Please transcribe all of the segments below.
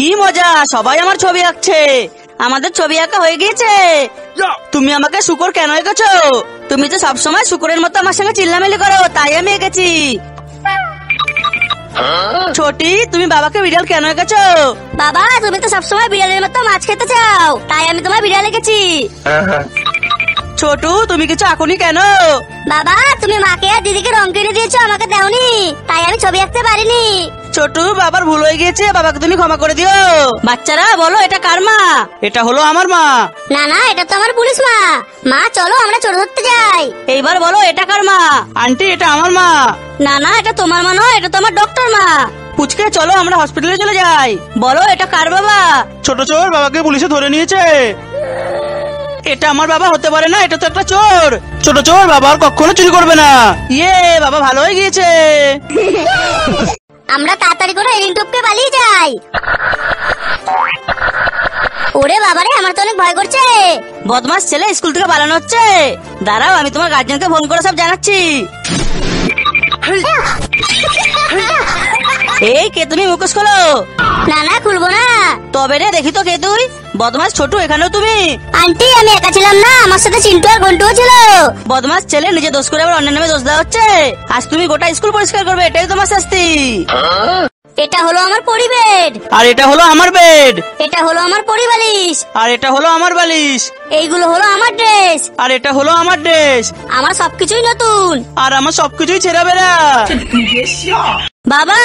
কি মজা, সবাই আমার ছবি আঁকছে। আমাদের ছবি আঁকা হয়ে গিয়েছে। তুমি আমাকে শুকর কেন এঁকেছো? তুমি তো সবসময় শুকরের মতো আমার সঙ্গে চিল্লামিল্লি করো, তাই আমি এঁকেছি। ছোটি, তুমি বাবাকে বিড়াল কেন এঁকেছো? বাবা, তুমি তো সবসময় বিড়ালের মতো মাছ খেতে চাও, তাই আমি তোমার বিড়াল এঁকেছি। ছোটু, তুমি কিছু আঁকুনি কেন? বাবা, তুমি মাকে আর দিদিকে রং কিনে দিয়েছো, আমাকে দাওনি, তাই আমি ছবি আঁকতে পারিনি। ছোটু, বাবার ভুল হয়ে গিয়েছে, বাবাকে তুমি ক্ষমা করে দিও। বাচ্চারা বলো, এটা কার মা? এটা হলো আমার মা। না না, এটা তো আমার পুলিশ মা। মা চলো আমরা চোর ধরতে যাই। এইবার বলো, এটা কার মা? আন্টি, এটা আমার মা। না না, এটা তোমার মা নয়, এটা তো আমার ডক্টর মা। পুচকে, চলো আমরা হসপিটালে চলে যাই। বলো, এটা কার বাবা? ছোট চোর বাবাকে পুলিশে ধরে নিয়েছে। এটা আমার বাবা হতে পারে না, এটা তো একটা চোর। ছোট চোর বাবা আর কখনো চুরি করবে না। ইয়ে, বাবা ভালো হয়ে গিয়েছে। আমরা তাড়াতাড়ি করে এলিন টপকে পালিয়ে যাই। ওরে বাবারে, আমার তো অনেক ভয় করছে। বদমাস ছেলে, স্কুল থেকে পালানো হচ্ছে। দাঁড়াও, আমি তোমার গার্জেনকে ফোন করে সব জানাচ্ছি। এই, কে তুমি? মুখোশ খোলো। না না, খুলবো না। তবে রে, দেখি তো কে তুই। বদমাস ছোটু, এখানেও তুমি? আন্টি, আমি একা ছিলাম না, আমার সাথে চিন্টু আর ঘন্টুও ছিল। বদমাস ছেলে, নিজে দোষ করে আবার অন্যের নামে দোষ দেওয়া হচ্ছে। আজ তুমি গোটা স্কুল পরিষ্কার করবে, এটাই তোমার শাস্তি। এটা হলো আমার পরিবেড। আর এটা হলো আমার বেড। এটা হলো আমার পরিবালিশ। আর এটা হলো আমার বালিশ। এইগুলো হলো আমার ড্রেস। আর এটা হলো আমার ড্রেস। আমার সবকিছুই নতুন। আর আমার সবকিছুই ছেঁড়া বেড়া। বাবা,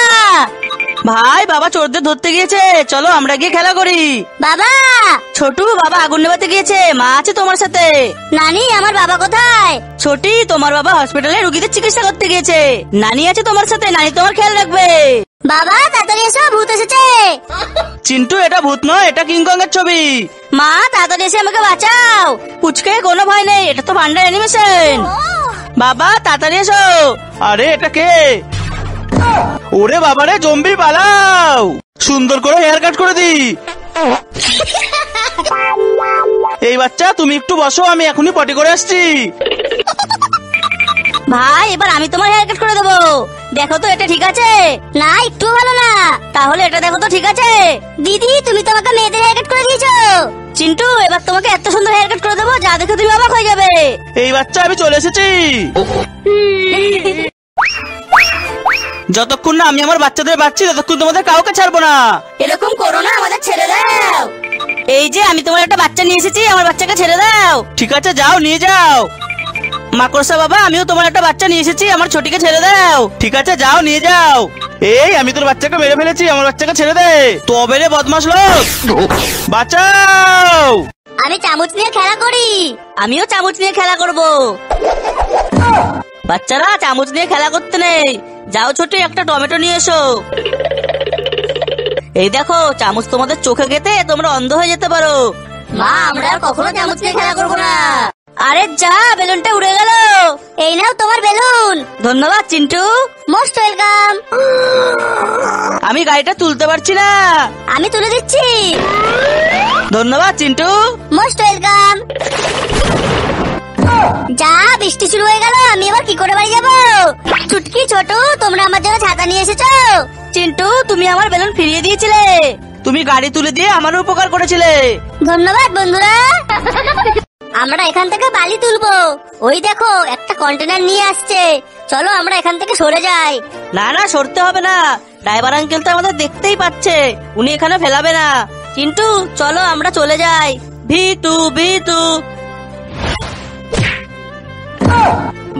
ভাই, বাবা চোরদের ধরতে গিয়েছে, চলো আমরা গিয়ে খেলা করি। বাবা। ছোটু, বাবা আগুন নেভাতে গিয়েছে, মা আছে তোমার সাথে। নানি, আমার বাবা কোথায়? ছোটি, তোমার বাবা হসপিটালে রুগীদের চিকিৎসা করতে গিয়েছে। নানি আছে তোমার সাথে, নানি তোমার খেয়াল রাখবে। বাবা, তাড়াতাড়ি এসো, ভূত এসেছে। চিন্টু, এটা ভূত নয়, এটা কিংকং এর ছবি। মা, তাড়াতাড়ি এসে আমাকে বাঁচাও। পুচকে, কোনো ভয় নেই, এটা তো ভান্ডার অ্যানিমেশন। বাবা, তাড়াতাড়ি এসো। আরে, এটা কে? ওরে বাবারে, জম্বি, পালাও। সুন্দর করে হেয়ার কাট করে দি। এই বাচ্চা, তুমি একটু বসো, আমি এখনই পটি করে আসছি। ভাই, এবার আমি তোমার হেয়ার কাট করে দেবো। দেখো তো, এটা ঠিক আছে? না, একটু ভালো না। তাহলে এটা দেখো তো, ঠিক আছে? দিদি, তুমি তো আমাকে মেয়েদের হেয়ার কাট করে দিয়েছো। চিন্টু, এবার তোমাকে এত সুন্দর হেয়ার কাট করে দেবো, যা দেখে তুমি অবাক হয়ে যাবে। এই বাচ্চা, আমি চলে এসেছি। যতক্ষণ না আমি আমার বাচ্চাদের বাঁচছি, ততক্ষণ তোমাদের কাউকে ছাড়বো না। এরকম করো না, আমাদের ছেড়ে দাও। এই যে, আমি তোমার একটা বাচ্চা নিয়ে এসেছি, আমার বাচ্চাকে ছেড়ে দাও। ঠিক আছে, যাও, নিয়ে যাও। মাকড়সা বাবা, আমিও তোমার একটা বাচ্চা নিয়ে এসেছি, আমার ছোটিকে ছেড়ে দাও। ঠিক আছে, যাও, নিয়ে যাও। এই, আমি তোর বাচ্চাকে মেরে ফেলেছি, আমার বাচ্চাকে ছেড়ে দে। তবে রে বদমাশ লোক, বাঁচাও। আমি চামচ নিয়ে খেলা করি। আমিও চামচ নিয়ে খেলা করব। বাচ্চারা, চামচ নিয়ে খেলা করতে নেই। যাও ছোটি, একটা টমেটো নিয়ে এসো। এই দেখো, চামচ তোমাদের চোখে গেতে তোমরা অন্ধ হয়ে যেতে পারো। মা, আমরা আর কখনো চামচ নিয়ে খেলা করবো না। আরে যা, বেলুনটা উড়ে গেল। এই নাও তোমার বেলুন। ধন্যবাদ চিন্টু। Most welcome. আমি গাড়িটা তুলতে পারছি না। আমি তুলে দিচ্ছি। ধন্যবাদ চিন্টু। Most welcome. যা, বৃষ্টি শুরু হয়ে গেল, আমি এবার কি করে বাড়ি যাবো? চুটকি, ছোট, তোমরা আমার জন্য ছাতা নিয়ে এসেছো। চিন্টু, তুমি আমার বেলুন ফিরিয়ে দিয়েছিলে। তুমি গাড়ি তুলে দিয়ে আমার উপকার করেছিলে। ধন্যবাদ বন্ধুরা। আমরা এখান থেকে বালি তুলবো। ওই দেখো, একটা কন্টেনার নিয়ে আসছে। চলো আমরা এখান থেকে সরে যাই। না না, সরতে হবে না। ড্রাইভার আঙ্কেল তো আমাদের দেখতেই পাচ্ছে, উনি এখানে ফেলাবে না। চিন্টু, চলো আমরা চলে যাই। ভিতু ভিতু।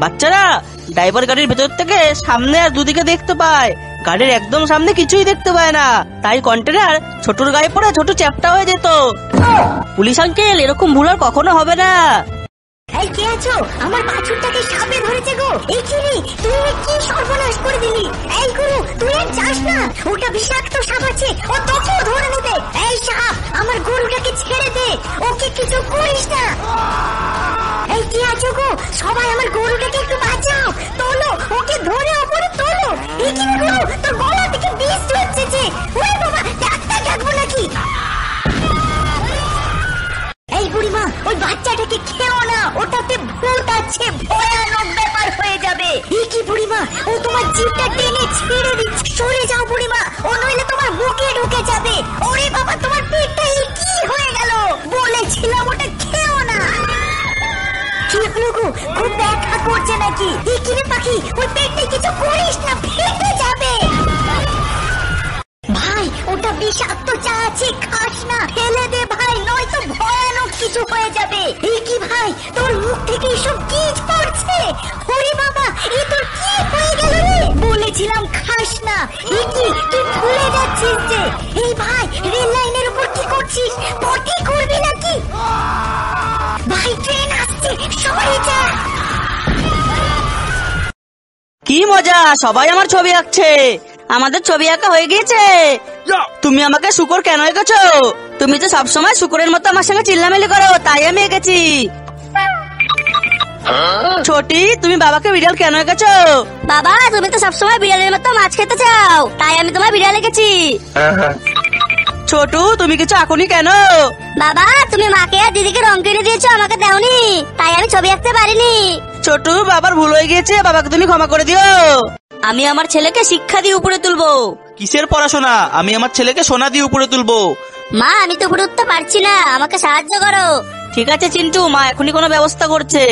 বাচ্চারা, ড্রাইভার গাড়ির ভেতর থেকে সামনে আর দুদিকে দেখতে পায়, গাড়ির একদম সামনে কিছুই দেখতে পায় না। তাই কন্টেনার ছোটুর গায়ে পড়ে ছোট চ্যাপটা হয়ে যেত। পুলিশ আঙ্কেল, এরকম ভুল আর কখনো হবে না। এই, কে আছো? আমার বাছুরটাকে সাপে ধরেছে গো। এই চিনি, তুই কি সর্বনাশ করে দিলি? এই গুরু, তুই আর যাস না, ওটা বিষাক্ত সাপ আছে, ও তোকেও ধরে নেবে। এই সাপ, আমার গরুটাকে ছেড়ে দে, ওকে কিছু করিস না। এই, কে আছো গো? সবাই আমার গরুটাকে একটু বাঁচাও। তোলো, ওকে ধরে ওপরে তোলো। এই কি গুরু, তোর গলা থেকে বিষ হচ্ছে। ওরে বাবা, ডাক্তার ডাকবো নাকি? এই বুড়িমা, ওই বাচ্চাটাকে খেও না, ওটাতে ভূত আছে, ভয়ানক ব্যাপার হয়ে যাবে। এই কি বুড়িমা, ও তোমার জিভটা টেনে ছিঁড়ে দিচ্ছে। সরে যাও বুড়িমা, ও নইলে তোমার মুখে ঢুকে যাবে। ওরে বিষাক্ত চা আছে, খাস না, ফেলে দে ভাই, নয়তো ভয়ানক কিছু হয়ে যাবে। এই কি ভাই, তোর মুখ থেকে এসব কি পড়ছে? ওরে বাবা, এ তোর কি হয়ে গেল রে? বলেছিলাম খাস না, এ কি তুই ভুলে যাচ্ছিস যে? এই ভাই, রেল লাইনের উপর কি করছিস? পটি করবি নাকি? ভাই ট্রেন আসছে, সবাই যা। কি মজা, সবাই আমার ছবি আঁকছে। আমাদের ছবি আঁকা হয়ে গিয়েছে। তুমি আমাকে শুকর কেন এঁকেছো? তুমি তো সবসময় শুকরের মতো আমার সঙ্গে চিল্লামিল্লি করো, তাই আমি এঁকেছি। ছোটি, তুমি বাবাকে বিড়াল কেন এঁকেছো? বাবা, তুমি তো সবসময় বিড়ালের মতো মাছ খেতে চাও, তাই আমি তোমার বিড়াল এঁকেছি। ছোটু, তুমি কিছু আঁকুনি কেন? বাবা, তুমি মাকে আর দিদিকে রং কিনে দিয়েছো, আমাকে দাওনি, তাই আমি ছবি আঁকতে পারিনি। ছোটু, বাবার ভুল হয়ে গিয়েছে, বাবাকে তুমি ক্ষমা করে দিও। আমি আমার ছেলেকে শিক্ষা দিয়ে উপরে তুলবো। কিসের পড়াশোনা? আমি আমার ছেলেকে সোনা দিয়ে উপরে তুলবো। মা, আমি তো উপরে উঠতে পারছি না, আমাকে সাহায্য করো। ঠিক আছে চিন্টু, মা এখনই কোনো ব্যবস্থা করছে।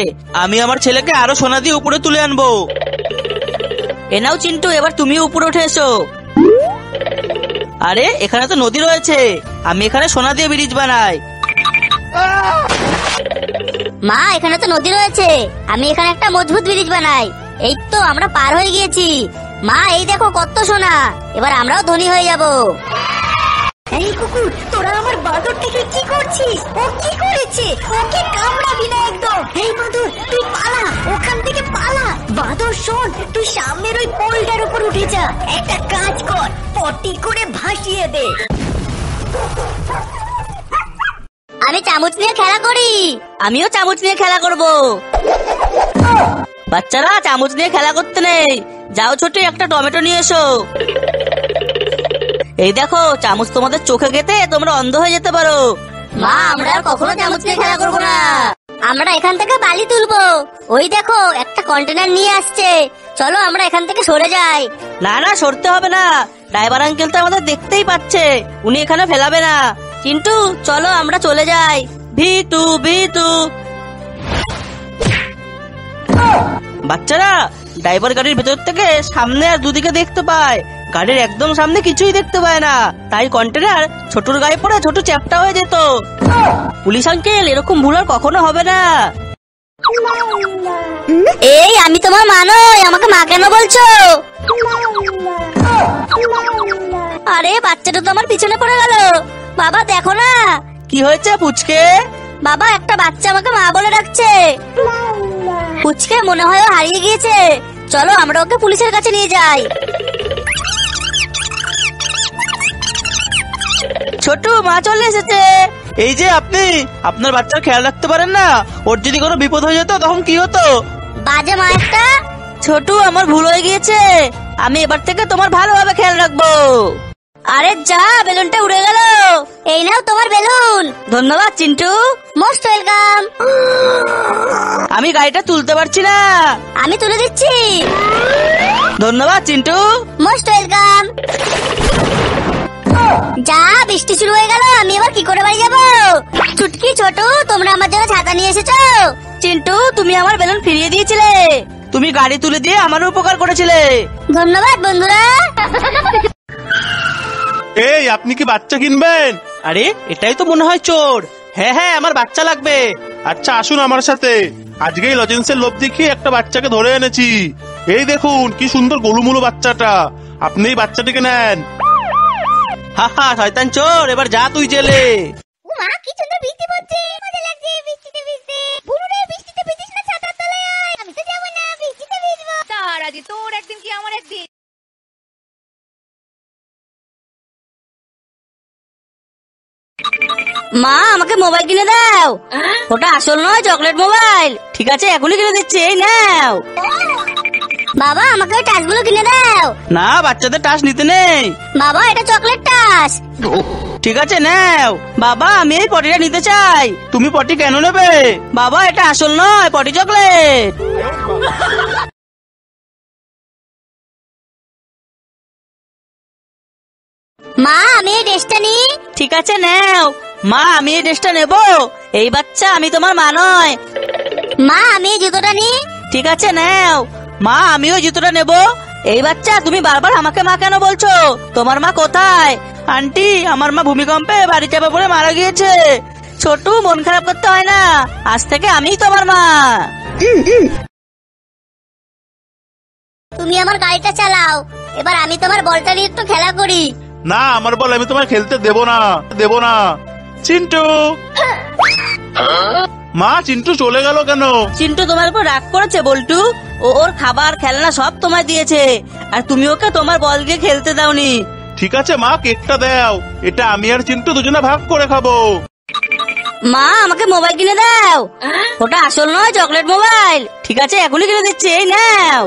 আমি আমার ছেলেকে আরো সোনা দিয়ে উপরে তুলে আনবো। এ নাও চিন্টু, এবার তুমি উপরে উঠে এসো। আরে, এখানে তো নদী রয়েছে, আমি এখানে সোনা দিয়ে ব্রিজ বানাই। মা, এখানে তো নদী রয়েছে, আমি এখানে একটা মজবুত ব্রিজ বানাই। এই তো আমরা পার হয়ে গিয়েছি। মা, এই দেখো কত সোনা, এবার আমরাও ধনী হয়ে যাব। এই কুকুর, তোরা আমার বাদরটাকে কি করছিস? ও কি করেছে? ওকে কামড়াবি না একদম। এই বাদর, তুই পালা, ওখান থেকে পালা। বাদর শোন, তুই সামনের ওই পোলটার উপর উঠে যা। একটা কাজ কর, পটি করে ভাসিয়ে দে। আমি চামচ নিয়ে খেলা করি। আমিও চামচ নিয়ে খেলা করব। বাচ্চারা, চামচ নিয়ে খেলা করতে নেই, যাও ছোট, একটা টমেটো নিয়ে এসো। এই দেখো, চামচ তোমাদের চোখে গেতে তোমরা অন্ধ হয়ে যেতে পারো। মা, আমরা আর কখনো চামচ নিয়ে খেলা করবো না। আমরা এখান থেকে বালি তুলবো। ওই দেখো, একটা কন্টেনার নিয়ে আসছে, চলো আমরা এখান থেকে সরে যাই। না না, সরতে হবে না, ড্রাইভার আঙ্কেল তো আমাদের দেখতেই পাচ্ছে, উনি এখানে ফেলাবে না। চিন্টু, চলো আমরা চলে যাই। V2 V2. বাচ্চারা, ড্রাইভার গাড়ির ভেতর থেকে সামনে আর দুদিকে দেখতে পায়, গাড়ির একদম সামনে কিছুই দেখতে পায় না, তাই কন্টেনার ছোটুর গায়ে পড়ে ছোট চ্যাপটা হয়ে যেত। পুলিশ আঙ্কেল, এরকম ভুল আর কখনো হবে না। এই, আমি তোমার মা নই, আমাকে মা কেন বলছো? আরে, বাচ্চাটা তো আমার পিছনে পড়ে গেল। বাবা দেখো না। কি হয়েছে পুচকে? বাবা, একটা বাচ্চা আমাকে মা বলে ডাকছে। পুচকে মনে হয় ও হারিয়ে গিয়েছে, চলো আমরা ওকে পুলিশের কাছে নিয়ে যাই। ছোটু, মা চলে এসেছে। এই যে আপনি, আপনার বাচ্চার খেয়াল রাখতে পারেন না? ওর যদি কোনো বিপদ হয়ে যেত তখন কি হতো? বাজে মা একটা। ছোটু, আমার ভুল হয়ে গিয়েছে, আমি এবার থেকে তোমার ভালোভাবে খেয়াল রাখবো। আরে যা, বেলুনটা উড়ে গেল। এই নাও তোমার বেলুন। ধন্যবাদ চিন্টু। Most welcome. আমি গাড়িটা তুলতে পারছি না। আমি তুলে দিচ্ছি। ধন্যবাদ চিন্টু। Most welcome. যা, বৃষ্টি শুরু হয়ে গেল, আমি এবার কি করে বাড়ি যাবো? চুটকি, ছোট, তোমরা আমার জন্য ছাতা নিয়ে এসেছো। চিন্টু, তুমি আমার বেলুন ফিরিয়ে দিয়েছিলে, তুমি গাড়ি তুলে দিয়ে আমার উপকার করেছিলে। ধন্যবাদ বন্ধুরা। এই, আপনি কি বাচ্চা কিনবেন? আরে, এটাই তো মনে হয় চোর। হ্যাঁ হ্যাঁ, আমার বাচ্চা লাগবে। আচ্ছা, আসুন আমার সাথে। আজকেই লজেন্সের লোভ দেখিয়ে একটা বাচ্চাকে ধরে এনেছি। এই দেখুন কি সুন্দর গোলুমুলু বাচ্চাটা, আপনি এই বাচ্চাটিকে নেন। হা হা, শয়তান চোর, এবার যা তুই জেলে। মা, কি সুন্দর বৃষ্টি পড়ছে, মজা লাগছে বৃষ্টিতে ভিজতে। বুড়ুরে, বৃষ্টিতে ভিজিস না, ছাতার তলায় আয়। আমি তো যাবো না, বৃষ্টিতে ভিজবো। তার আজ তোর একদিন কি আমার একদিন। মা, আমাকে মোবাইল কিনে দাও। ওটা আসল নয়, চকলেট মোবাইল। ঠিক আছে, এখনই কিনে দিচ্ছি, এই নাও। বাবা, আমাকে ওই টাচগুলো কিনে দাও। না, বাচ্চাদের টাচ নিতে নেই। বাবা, এটা চকলেট টাচ। ঠিক আছে, নাও। বাবা, আমি এই পটিটা নিতে চাই। তুমি পটি কেন নেবে? বাবা, এটা আসল নয়, পটি চকলেট। মা, আমি এই ড্রেসটা নি। ঠিক আছে, নাও। মা, আমি এই ড্রেসটা নেবো। এই বাচ্চা, আমি তোমার মা নয়। মা, আমি এই জুতোটা নি। ঠিক আছে, নাও। মা, আমিও জুতোটা নেবো। এই বাচ্চা, তুমি বারবার আমাকে মা কেন বলছো? তোমার মা কোথায়? আন্টি আমার মা ভূমিকম্পে বাড়ি চাপা পড়ে মারা গিয়েছে। ছোটু মন খারাপ করতে হয় না, আজ থেকে আমিই তোমার মা। তুমি আমার গাড়িটা চালাও, এবার আমি তোমার বলটা নিয়ে একটু খেলা করি। না আমার বল আমি তোমায় খেলতে দেবো না। চিন্টু, মা চিন্টু চলে গেল কেন? চিন্টু তোমার উপর রাগ করেছে বল্টু। ওর খাবার খেলনা সব তোমায় দিয়েছে, আর তুমি ওকে তোমার বল দিয়ে খেলতে দাওনি। ঠিক আছে মা, কেকটা দাও, এটা আমি আর চিন্টু দুজনে ভাগ করে খাবো। মা আমাকে মোবাইল কিনে দাও। ওটা আসল নয়, চকলেট মোবাইল। ঠিক আছে এখনই কিনে দিচ্ছি, এই নাও।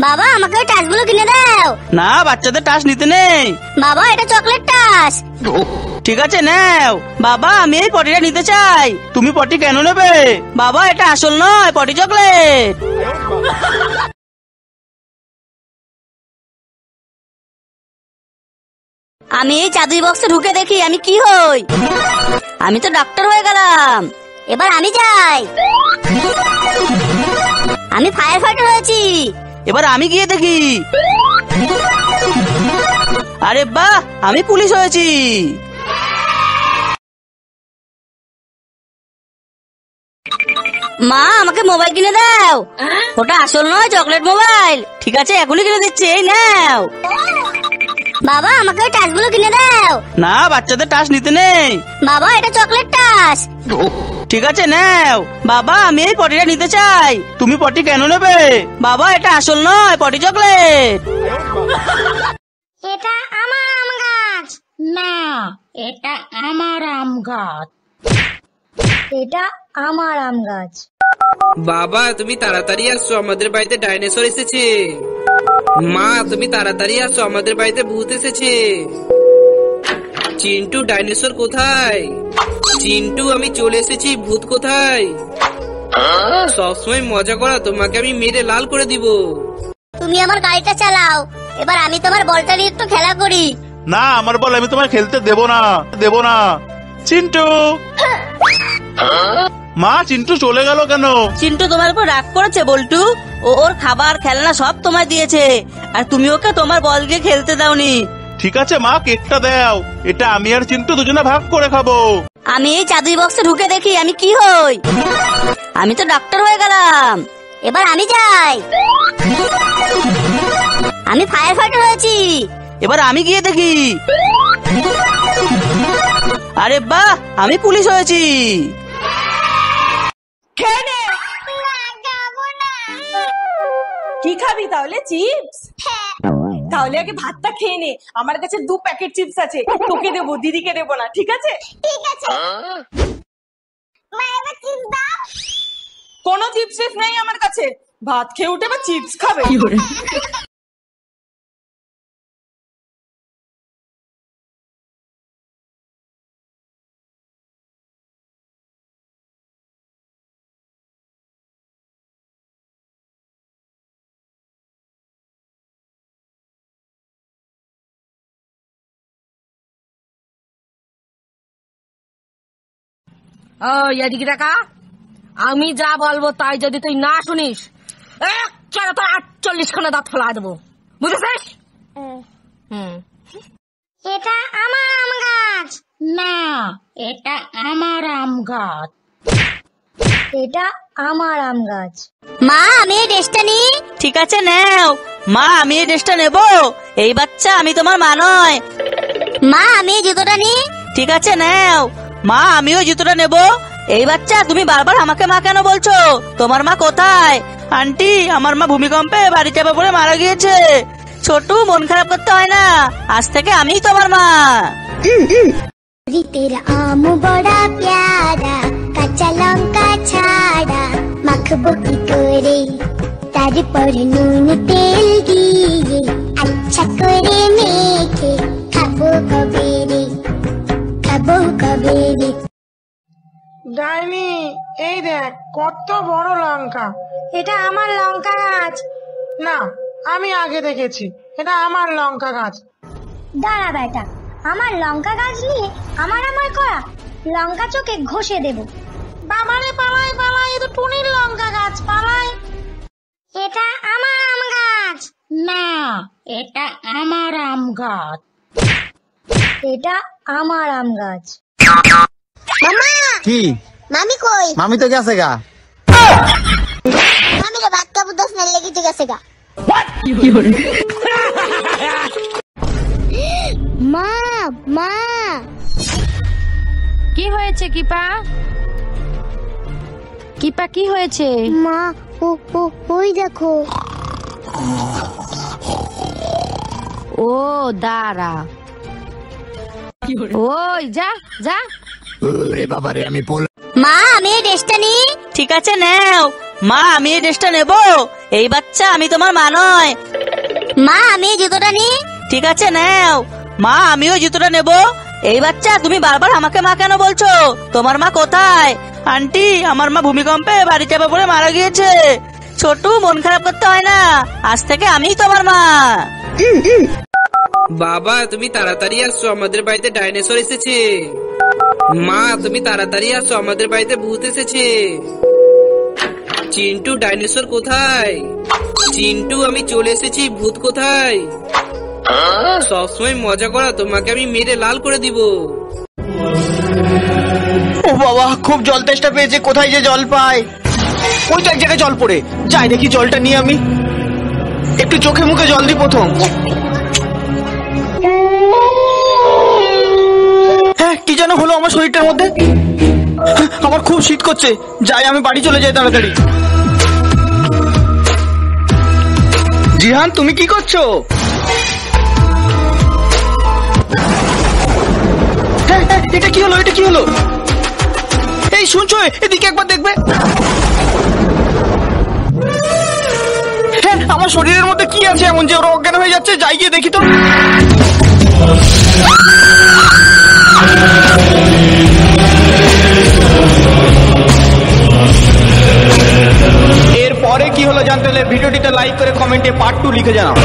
বাবা আমাকে ওই টাচগুলো কিনে দাও। না বাচ্চাদের টাচ নিতে নেই। বাবা এটা চকলেট টাচ। ঠিক আছে নাও। বাবা আমি এই পটিটা নিতে চাই। তুমি পটি কেন নেবে? বাবা এটা আসল নয়, পটি চকলেট। আমি এই চাদুই বক্সে ঢুকে দেখি আমি কি হই। আমি তো ডাক্তার হয়ে গেলাম। এবার আমি যাই। আমি ফায়ার ফাইটার হয়েছি। এবার আমি গিয়ে দেখি। আরে বাহ, আমি পুলিশ হয়েছি। মা আমাকে মোবাইল কিনে দাও। ওটা আসল নয়, চকলেট মোবাইল। ঠিক আছে এখনই কিনে দিচ্ছি, এই নাও। বাবা আমাকে ওই টাচগুলো কিনে দাও। না বাচ্চাদের টাচ নিতে নেই। বাবা এটা চকলেট টাচ। ঠিক আছে নাও। বাবা আমি এই পটিটা নিতে চাই। তুমি পটি কেন নেবে? বাবা এটা আসল নয়, পটি চকলেট। এটা আমার আম গাছ। না, এটা আমার আম গাছ। এটা আমার আম গাছ। বাবা তুমি তাড়াতাড়ি আসছো, আমাদের বাড়িতে ডাইনোসর এসেছে। মা তুমি তাড়াতাড়ি আসো, আমাদের বাড়িতে ভূত এসেছে। চিন্টু ডাইনোসর কোথায়? চিন্টু আমি চলে এসেছি, ভূত কোথায়? সবসময় মজা করা, তোমাকে আমি মেরে লাল করে দিব। তুমি আমার গাড়িটা চালাও, এবার আমি তোমার বলটা নিয়ে একটু খেলা করি। না আমার বল আমি তোমায় খেলতে দেবো না। চিন্টু, মা চিন্টু চলে গেল কেন? চিন্টু তোমার উপর রাগ করেছে বল্টু। ওর খাবার খেলনা সব তোমায় দিয়েছে, আর তুমি ওকে তোমার বল দিয়ে খেলতে দাওনি। ঠিক আছে মা, কেকটা দাও, এটা আমি আর চিন্টু দুজনে ভাগ করে খাবো। আমি এই চাদুই বক্সে ঢুকে দেখি আমি কি হই। আমি তো ডাক্তার হয়ে গেলাম। এবার আমি যাই। আমি ফায়ার ফাইটার হয়েছি। এবার আমি গিয়ে দেখি। আরে বাহ, আমি পুলিশ হয়েছি। কি খাবি তাহলে? চিপস? তাহলে আগে ভাতটা খেয়ে নে, আমার কাছে 2 প্যাকেট চিপস আছে, তোকে দেবো, দিদিকে দেবো না, ঠিক আছে? ঠিক আছে। মা এবার চিপস দাও। কোনো চিপস নেই আমার কাছে। ভাত খেয়ে উঠে বা চিপস খাবে? এদিকে দেখা, আমি যা বলবো তাই যদি তুই না শুনিস, চলো তোর 48 খানা দাঁত ফেলা দেবো, বুঝেছিস? এটা আমার আম গাছ। না, এটা আমার আম গাছ। এটা আমার আম গাছ। মা আমি এই ড্রেসটা নি। ঠিক আছে নাও। মা আমি এই ড্রেসটা নেব। এই বাচ্চা আমি তোমার মা নয়। মা আমি এই জুতোটা নি। ঠিক আছে নাও। মা আমিও জুতোটা নেব। এই বাচ্চা তুমি বারবার আমাকে মা কেন বলছো? তোমার মা কোথায়? আন্টি আমার মা ভূমিকম্পে বাড়ি চাপা পড়ে মারা গিয়েছে। ছোটু মন খারাপ করতে হয় না, আজ থেকে আমিই তোমার মা। तेरा आम बड़ा प्यारा, কাঁচা লঙ্কা ছাড়া মাখবো কি করে, তারপর নুন তেল দিয়ে আচ্ছা করে মেখে খাবো কবে রে। ডাইনি, এই দেখ কত বড় লঙ্কা। এটা আমার লঙ্কা গাছ। না, আমি আগে দেখেছি, এটা আমার লঙ্কা গাছ। দাঁড়া বেটা, আমার লঙ্কা গাছ নিয়ে আমার করা, লঙ্কা চোখে ঘষে দেব। বাবারে পালাই, এ তো টুনির লঙ্কা গাছ, পালাই। এটা আমার আম গাছ। না, এটা আমার আম গাছ। এটা আমার আম গাছ। কি মামি কই? মামি তো গেছে গা। মামি রে ভাত খাবো 10 মিনিট লেগে গেছে গা। মা মা কি হয়েছে কিপা? কিপা কি হয়েছে? মা ওই দেখো। ও দাঁড়া, ওই যা যা। মা আমি এই ড্রেসটা নিই। ঠিক আছে নেও। মা আমি এই ড্রেসটা নেবো। এই বাচ্চা আমি তোমার মা নয়। মা আমি এই জুতোটা নিই। ঠিক আছে নেও। মা আমিও জুতোটা নেবো। এই বাচ্চা তুমি বারবার আমাকে মা কেন বলছো? তোমার মা কোথায়? আন্টি আমার মা ভূমিকম্পে বাড়ি চাপা পড়ে মারা গিয়েছে। ছোটু মন খারাপ করতে হয় না, আজ থেকে আমিই তোমার মা। বাবা তুমি তাড়াতাড়ি আসছো, আমাদের বাড়িতে ডাইনোসর এসেছে। মা তুমি তাড়াতাড়ি আসছো, আমাদের বাড়িতে ভূত এসেছে। চিন্টু ডাইনোসর কোথায়? চিন্টু আমি চলে এসেছি, ভূত কোথায়? সবসময় মজা করা, তোমাকে আমি মেরে লাল করে দিব। ও বাবা, খুব জল তেষ্টা পেয়েছে, কোথায় যে জল পাই? ওই তো এক জায়গায় জল পড়ে, যাই দেখি জলটা নিয়ে আমি একটু চোখে মুখে জল দিই প্রথম। হ্যাঁ, কি যেন হলো আমার শরীরটার মধ্যে। আমার খুব শীত করছে, যাই আমি বাড়ি চলে যাই তাড়াতাড়ি। জিহান তুমি কি করছো? এটা কি হলো? এটা কি হলো? এই শুনছো, এদিকে একবার দেখবে। হ্যাঁ, আমার শরীরের মধ্যে কি আছে এমন যে ওরা অজ্ঞান হয়ে যাচ্ছে? যাই গিয়ে দেখি তো। এরপরে কি হলো জানতে হলে ভিডিওটিতে লাইক করে কমেন্টে পার্ট 2 লিখে জানাও।